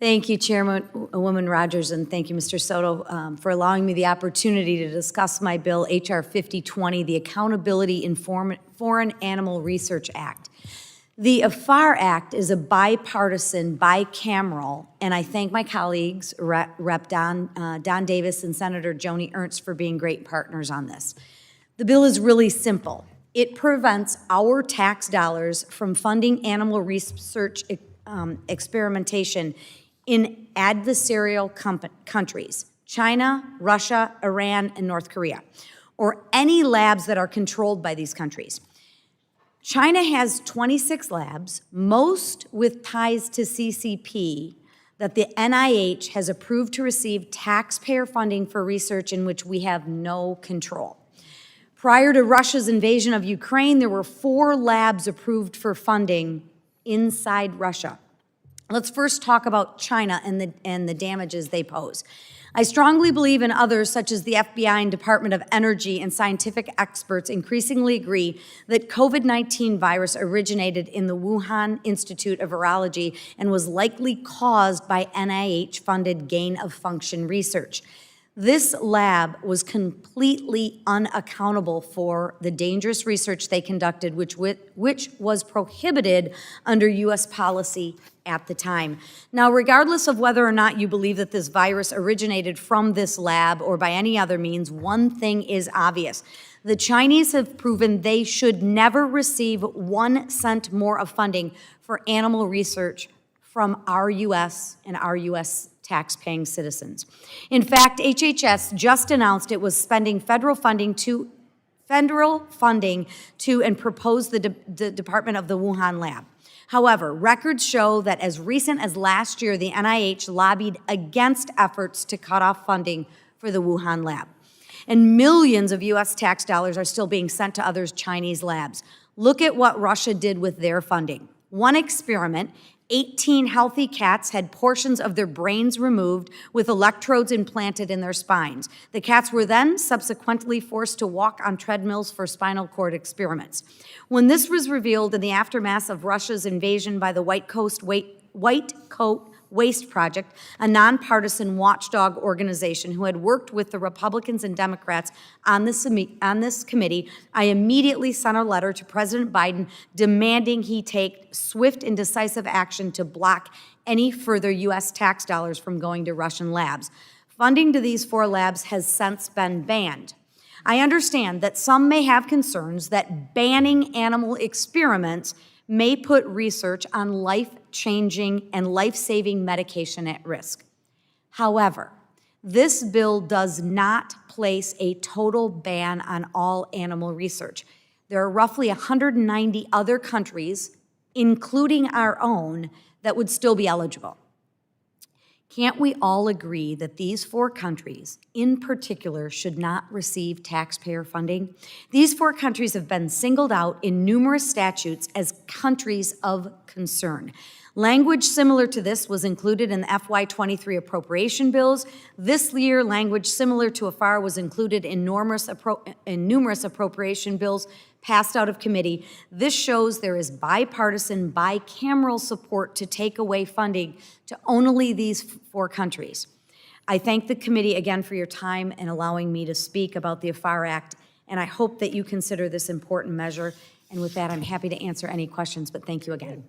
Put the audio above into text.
Thank you, Chairwoman Rogers, and thank you, Mr. Soto, for allowing me the opportunity to discuss my bill, H.R. 5020, the Accountability in Foreign Animal Research Act. The AFAR Act is a bipartisan, bicameral, and I thank my colleagues, Rep. Don Davis and Senator Joni Ernst, for being great partners on this. The bill is really simple. It prevents our tax dollars from funding animal research experimentation in adversarial countries, China, Russia, Iran, and North Korea, or any labs that are controlled by these countries. China has 26 labs, most with ties to CCP, that the NIH has approved to receive taxpayer funding for research in which we have no control. Prior to Russia's invasion of Ukraine, there were 4 labs approved for funding inside Russia. Let's first talk about China and the damages they pose. I strongly believe, and others such as the FBI and Department of Energy and scientific experts increasingly agree, that COVID-19 virus originated in the Wuhan Institute of Virology and was likely caused by NIH-funded gain-of-function research. This lab was completely unaccountable for the dangerous research they conducted, which was prohibited under U.S. policy at the time. Now, regardless of whether or not you believe that this virus originated from this lab or by any other means, one thing is obvious. The Chinese have proven they should never receive 1 cent more of funding for animal research from our U.S. and our U.S. tax-paying citizens. In fact, HHS just announced it was spending federal funding to and propose the Department of the Wuhan lab. However, records show that as recent as last year, the NIH lobbied against efforts to cut off funding for the Wuhan lab. And millions of U.S. tax dollars are still being sent to other Chinese labs. Look at what Russia did with their funding. One experiment, 18 healthy cats had portions of their brains removed with electrodes implanted in their spines. The cats were then subsequently forced to walk on treadmills for spinal cord experiments. When this was revealed in the aftermath of Russia's invasion by the White Coat Waste Project, a nonpartisan watchdog organization who had worked with the Republicans and Democrats on this committee, I immediately sent a letter to President Biden demanding he take swift and decisive action to block any further U.S. tax dollars from going to Russian labs. Funding to these 4 labs has since been banned. I understand that some may have concerns that banning animal experiments may put research on life-changing and life-saving medication at risk. However, this bill does not place a total ban on all animal research. There are roughly 190 other countries, including our own, that would still be eligible. Can't we all agree that these 4 countries, in particular, should not receive taxpayer funding? These 4 countries have been singled out in numerous statutes as countries of concern. Language similar to this was included in the FY23 appropriation bills. This year, language similar to AFAR was included in numerous appropriation bills passed out of committee. This shows there is bipartisan, bicameral support to take away funding to only these 4 countries. I thank the committee again for your time and allowing me to speak about the AFAR Act, and I hope that you consider this important measure. And with that, I'm happy to answer any questions, but thank you again.